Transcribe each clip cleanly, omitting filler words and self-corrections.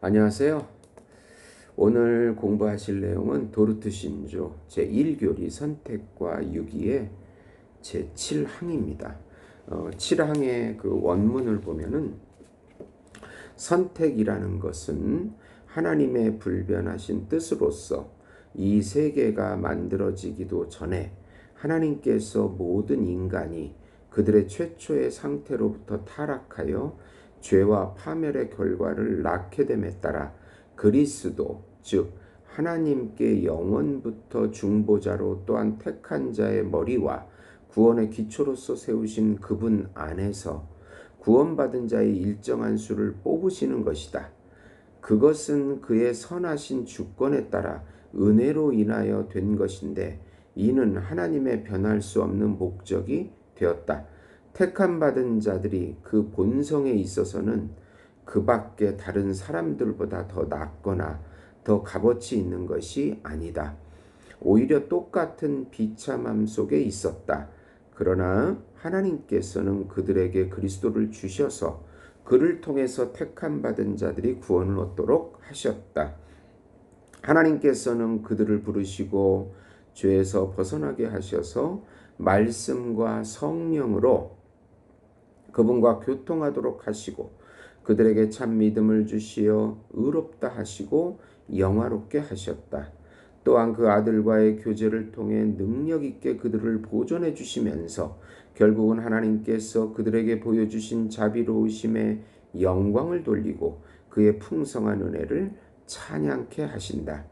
안녕하세요. 오늘 공부하실 내용은 도르트 신조 제1교리 선택과 유기의 제7항입니다. 7항의 그 원문을 보면은 선택이라는 것은 하나님의 불변하신 뜻으로서 이 세계가 만들어지기도 전에 하나님께서 모든 인간이 그들의 최초의 상태로부터 타락하여 죄와 파멸의 결과를 낳게 됨에 따라 그리스도 즉 하나님께 영원부터 중보자로 또한 택한 자의 머리와 구원의 기초로서 세우신 그분 안에서 구원받은 자의 일정한 수를 뽑으시는 것이다. 그것은 그의 선하신 주권에 따라 은혜로 인하여 된 것인데 이는 하나님의 변할 수 없는 목적이 되었다. 택함 받은 자들이 그 본성에 있어서는 그 밖에 다른 사람들보다 더 낫거나 더 값어치 있는 것이 아니다. 오히려 똑같은 비참함 속에 있었다. 그러나 하나님께서는 그들에게 그리스도를 주셔서 그를 통해서 택함 받은 자들이 구원을 얻도록 하셨다. 하나님께서는 그들을 부르시고 죄에서 벗어나게 하셔서 말씀과 성령으로 그분과 교통하도록 하시고 그들에게 참 믿음을 주시어 의롭다 하시고 영화롭게 하셨다. 또한 그 아들과의 교제를 통해 능력 있게 그들을 보존해 주시면서 결국은 하나님께서 그들에게 보여주신 자비로우심에 영광을 돌리고 그의 풍성한 은혜를 찬양케 하신다.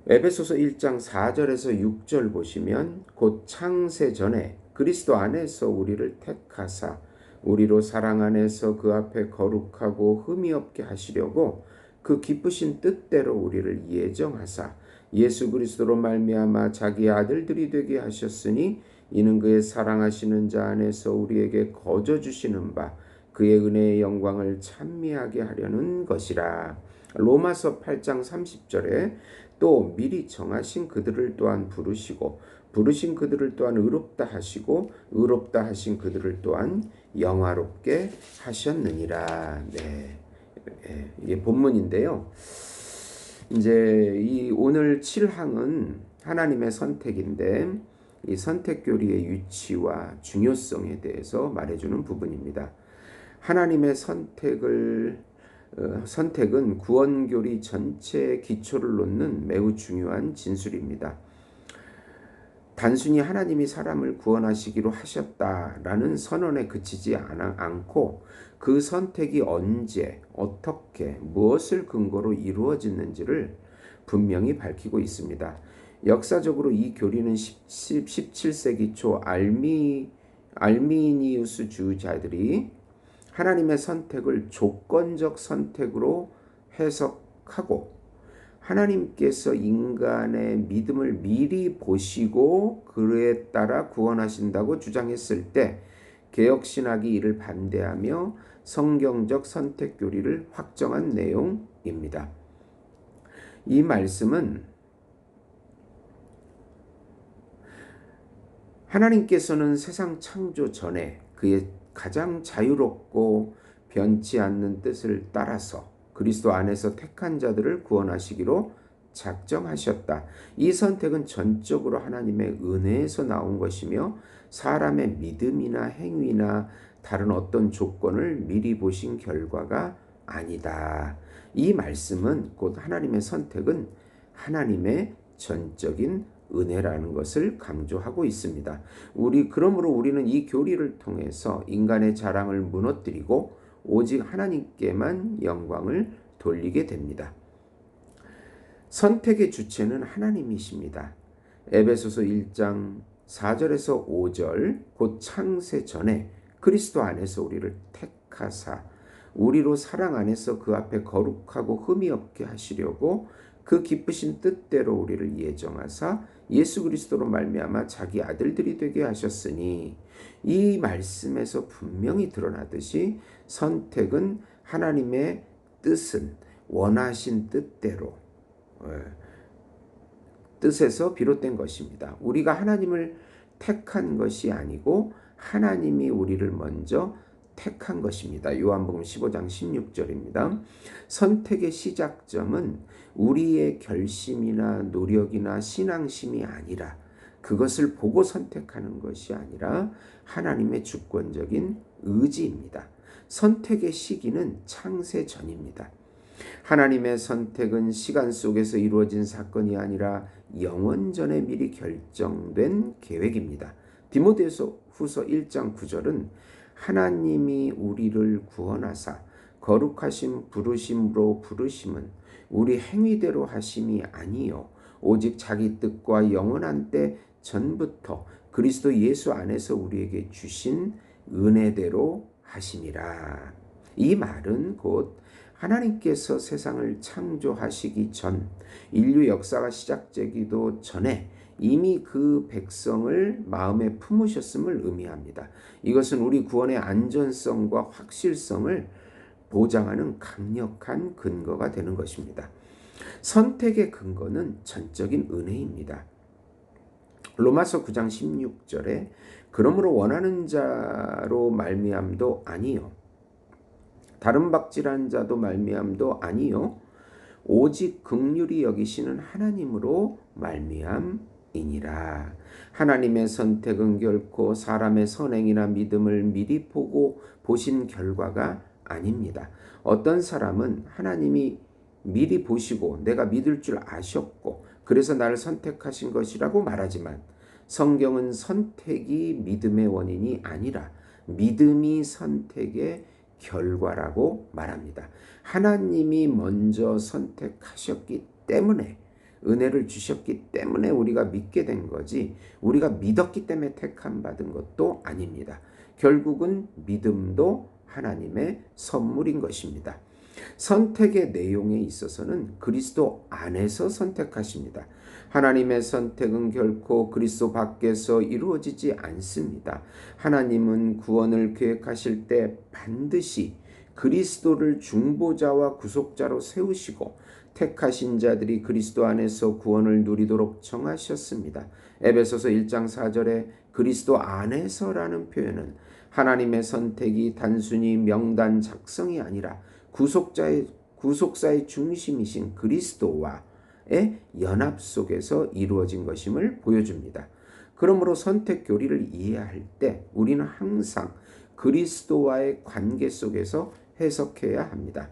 에베소서 1장 4절에서 6절 보시면 곧 창세 전에 그리스도 안에서 우리를 택하사 우리로 사랑 안에서 그 앞에 거룩하고 흠이 없게 하시려고 그 기쁘신 뜻대로 우리를 예정하사 예수 그리스도로 말미암아 자기 아들들이 되게 하셨으니 이는 그의 사랑하시는 자 안에서 우리에게 거저 주시는 바 그의 은혜의 영광을 찬미하게 하려는 것이라. 로마서 8장 30절에 또 미리 정하신 그들을 또한 부르시고 부르신 그들을 또한 의롭다 하시고 의롭다 하신 그들을 또한 영화롭게 하셨느니라. 네. 이게 본문인데요. 이제 이 오늘 7항은 하나님의 선택인데 이 선택교리의 위치와 중요성에 대해서 말해주는 부분입니다. 하나님의 선택은 구원교리 전체의 기초를 놓는 매우 중요한 진술입니다. 단순히 하나님이 사람을 구원하시기로 하셨다라는 선언에 그치지 않고 그 선택이 언제, 어떻게, 무엇을 근거로 이루어졌는지를 분명히 밝히고 있습니다. 역사적으로 이 교리는 17세기 초 알미니우스 주자들이 하나님의 선택을 조건적 선택으로 해석하고 하나님께서 인간의 믿음을 미리 보시고 그에 따라 구원하신다고 주장했을 때 개혁신학이 이를 반대하며 성경적 선택교리를 확정한 내용입니다. 이 말씀은 하나님께서는 세상 창조 전에 그의 가장 자유롭고 변치 않는 뜻을 따라서 그리스도 안에서 택한 자들을 구원하시기로 작정하셨다. 이 선택은 전적으로 하나님의 은혜에서 나온 것이며 사람의 믿음이나 행위나 다른 어떤 조건을 미리 보신 결과가 아니다. 이 말씀은 곧 하나님의 선택은 하나님의 전적인 은혜라는 것을 강조하고 있습니다. 그러므로 우리는 이 교리를 통해서 인간의 자랑을 무너뜨리고 오직 하나님께만 영광을 돌리게 됩니다. 선택의 주체는 하나님이십니다. 에베소서 1장 4절에서 5절 곧 창세 전에 그리스도 안에서 우리를 택하사 우리로 사랑 안에서 그 앞에 거룩하고 흠이 없게 하시려고 그 기쁘신 뜻대로 우리를 예정하사 예수 그리스도로 말미암아 자기 아들들이 되게 하셨으니 이 말씀에서 분명히 드러나듯이 선택은 하나님의 뜻은 원하신 뜻에서 비롯된 것입니다. 우리가 하나님을 택한 것이 아니고 하나님이 우리를 먼저 택한 것입니다. 요한복음 15장 16절입니다. 선택의 시작점은 우리의 결심이나 노력이나 신앙심이 아니라, 그것을 보고 선택하는 것이 아니라 하나님의 주권적인 의지입니다. 선택의 시기는 창세 전입니다. 하나님의 선택은 시간 속에서 이루어진 사건이 아니라 영원 전에 미리 결정된 계획입니다. 디모데후서 1장 9절은 하나님이 우리를 구원하사 거룩하신 부르심으로 부르심은 우리 행위대로 하심이 아니요 오직 자기 뜻과 영원한 때 전부터 그리스도 예수 안에서 우리에게 주신 은혜대로 하심이라. 이 말은 곧 하나님께서 세상을 창조하시기 전, 인류 역사가 시작되기도 전에 이미 그 백성을 마음에 품으셨음을 의미합니다. 이것은 우리 구원의 안전성과 확실성을 보장하는 강력한 근거가 되는 것입니다. 선택의 근거는 전적인 은혜입니다. 로마서 9장 16절에 그러므로 원하는 자로 말미암도 아니요 다른 박질한 자도 말미암도 아니요 오직 긍휼히 여기시는 하나님으로 말미암이니라. 하나님의 선택은 결코 사람의 선행이나 믿음을 미리 보고 보신 결과가 아닙니다. 어떤 사람은 하나님이 미리 보시고 내가 믿을 줄 아셨고 그래서 나를 선택하신 것이라고 말하지만, 성경은 선택이 믿음의 원인이 아니라 믿음이 선택의 결과라고 말합니다. 하나님이 먼저 선택하셨기 때문에, 은혜를 주셨기 때문에 우리가 믿게 된 거지, 우리가 믿었기 때문에 택함 받은 것도 아닙니다. 결국은 믿음도 하나님의 선물인 것입니다. 선택의 내용에 있어서는 그리스도 안에서 선택하십니다. 하나님의 선택은 결코 그리스도 밖에서 이루어지지 않습니다. 하나님은 구원을 계획하실 때 반드시 그리스도를 중보자와 구속자로 세우시고 택하신 자들이 그리스도 안에서 구원을 누리도록 정하셨습니다. 에베소서 1장 4절에 그리스도 안에서라는 표현은 하나님의 선택이 단순히 명단 작성이 아니라 구속사의 중심이신 그리스도와의 연합 속에서 이루어진 것임을 보여줍니다. 그러므로 선택 교리를 이해할 때 우리는 항상 그리스도와의 관계 속에서 해석해야 합니다.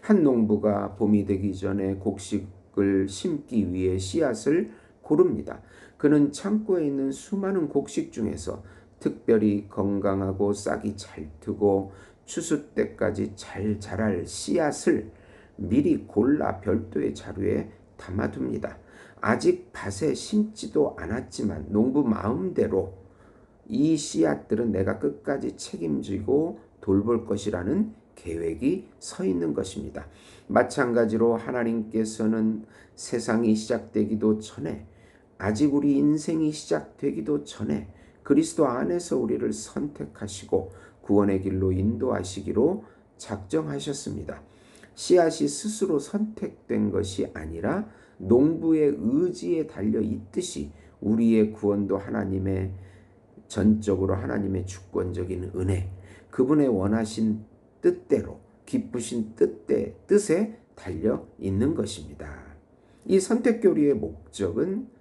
한 농부가 봄이 되기 전에 곡식을 심기 위해 씨앗을 고릅니다. 그는 창고에 있는 수많은 곡식 중에서 특별히 건강하고 싹이 잘 트고 추수 때까지 잘 자랄 씨앗을 미리 골라 별도의 자루에 담아둡니다. 아직 밭에 심지도 않았지만 농부 마음대로 이 씨앗들은 내가 끝까지 책임지고 돌볼 것이라는 계획이 서 있는 것입니다. 마찬가지로 하나님께서는 세상이 시작되기도 전에, 아직 우리 인생이 시작되기도 전에 그리스도 안에서 우리를 선택하시고 구원의 길로 인도하시기로 작정하셨습니다. 씨앗이 스스로 선택된 것이 아니라 농부의 의지에 달려 있듯이 우리의 구원도 하나님의 전적으로 하나님의 주권적인 은혜, 그분의 원하신 뜻대로, 기쁘신 뜻에 달려 있는 것입니다. 이 선택 교리의 목적은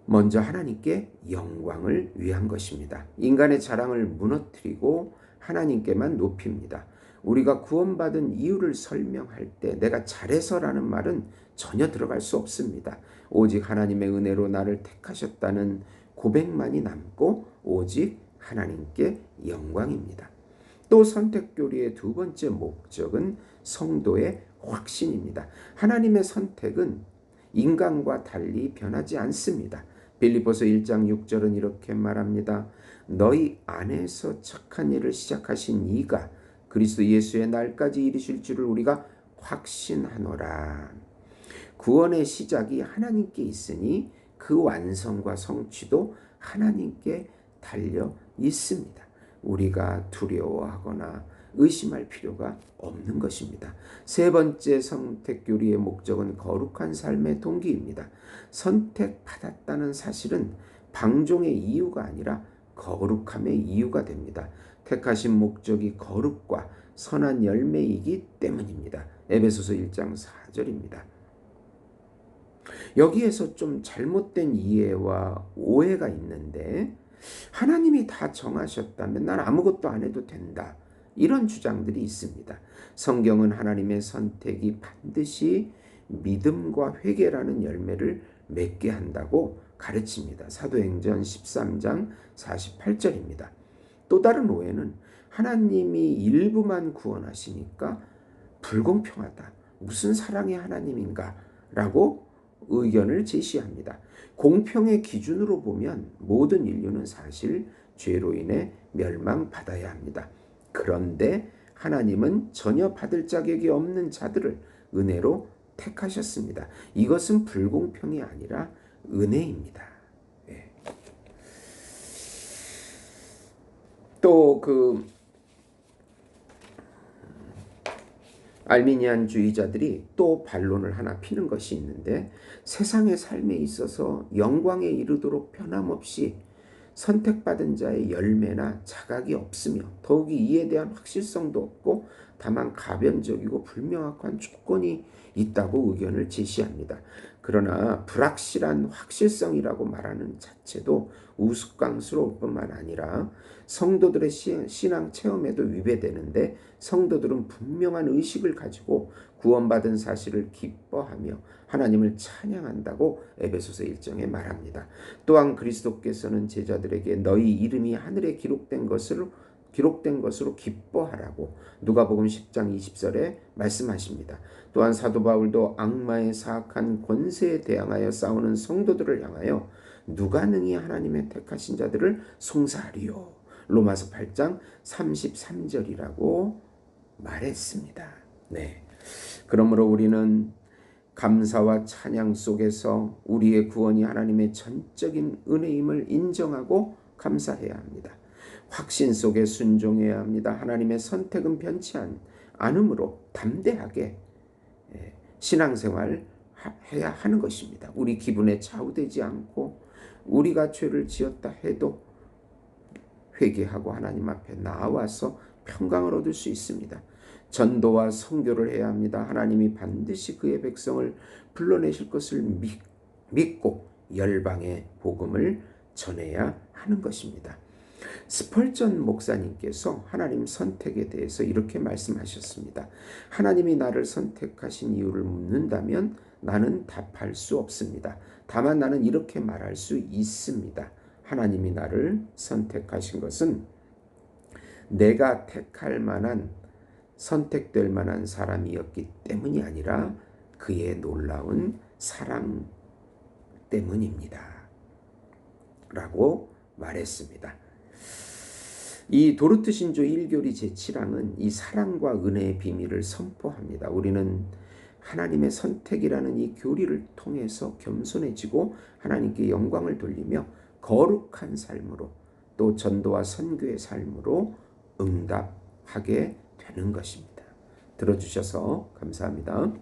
먼저 하나님께 영광을 위한 것입니다. 인간의 자랑을 무너뜨리고 하나님께만 높입니다. 우리가 구원받은 이유를 설명할 때 내가 잘해서라는 말은 전혀 들어갈 수 없습니다. 오직 하나님의 은혜로 나를 택하셨다는 고백만이 남고 오직 하나님께 영광입니다. 또 선택교리의 두 번째 목적은 성도의 확신입니다. 하나님의 선택은 인간과 달리 변하지 않습니다. 빌립보서 1장 6절은 이렇게 말합니다. 너희 안에서 착한 일을 시작하신 이가 그리스도 예수의 날까지 이르실 줄을 우리가 확신하노라. 구원의 시작이 하나님께 있으니 그 완성과 성취도 하나님께 달려 있습니다. 우리가 두려워하거나 의심할 필요가 없는 것입니다. 세 번째 선택교리의 목적은 거룩한 삶의 동기입니다. 선택받았다는 사실은 방종의 이유가 아니라 거룩함의 이유가 됩니다. 택하신 목적이 거룩과 선한 열매이기 때문입니다. 에베소서 1장 4절입니다. 여기에서 좀 잘못된 이해와 오해가 있는데, 하나님이 다 정하셨다면 난 아무것도 안 해도 된다, 이런 주장들이 있습니다. 성경은 하나님의 선택이 반드시 믿음과 회개라는 열매를 맺게 한다고 가르칩니다. 사도행전 13장 48절입니다. 또 다른 오해는 하나님이 일부만 구원하시니까 불공평하다, 무슨 사랑의 하나님인가 라고 의견을 제시합니다. 공평의 기준으로 보면 모든 인류는 사실 죄로 인해 멸망받아야 합니다. 그런데 하나님은 전혀 받을 자격이 없는 자들을 은혜로 택하셨습니다. 이것은 불공평이 아니라 은혜입니다. 네. 또 알미니안주의자들이 또 반론을 하나 피는 것이 있는데, 세상의 삶에 있어서 영광에 이르도록 변함없이 선택받은 자의 열매나 자각이 없으며 더욱이 이에 대한 확실성도 없고 다만 가변적이고 불명확한 조건이 있다고 의견을 제시합니다. 그러나 불확실한 확실성이라고 말하는 자체도 우스꽝스러울 뿐만 아니라 성도들의 신앙 체험에도 위배되는데, 성도들은 분명한 의식을 가지고 구원받은 사실을 기뻐하며 하나님을 찬양한다고 에베소서 1장에 말합니다. 또한 그리스도께서는 제자들에게 너희 이름이 하늘에 기록된 것으로 기뻐하라고 누가복음 10장 20절에 말씀하십니다. 또한 사도 바울도 악마의 사악한 권세에 대항하여 싸우는 성도들을 향하여 누가 능히 하나님의 택하신 자들을 송사하리요, 로마서 8장 33절이라고 말했습니다. 네. 그러므로 우리는 감사와 찬양 속에서 우리의 구원이 하나님의 전적인 은혜임을 인정하고 감사해야 합니다. 확신 속에 순종해야 합니다. 하나님의 선택은 변치 않으므로 담대하게 신앙생활 해야 하는 것입니다. 우리 기분에 좌우되지 않고 우리가 죄를 지었다 해도 회개하고 하나님 앞에 나와서 평강을 얻을 수 있습니다. 전도와 선교를 해야 합니다. 하나님이 반드시 그의 백성을 불러내실 것을 믿고 열방의 복음을 전해야 하는 것입니다. 스펄전 목사님께서 하나님 선택에 대해서 이렇게 말씀하셨습니다. 하나님이 나를 선택하신 이유를 묻는다면 나는 답할 수 없습니다. 다만 나는 이렇게 말할 수 있습니다. 하나님이 나를 선택하신 것은 내가 택할 만한, 선택될 만한 사람이었기 때문이 아니라 그의 놀라운 사랑 때문입니다. 라고 말했습니다. 이 도르트 신조 1교리 제7항은 이 사랑과 은혜의 비밀을 선포합니다. 우리는 하나님의 선택이라는 이 교리를 통해서 겸손해지고 하나님께 영광을 돌리며 거룩한 삶으로, 또 전도와 선교의 삶으로 응답하게 되는 것입니다. 들어주셔서 감사합니다.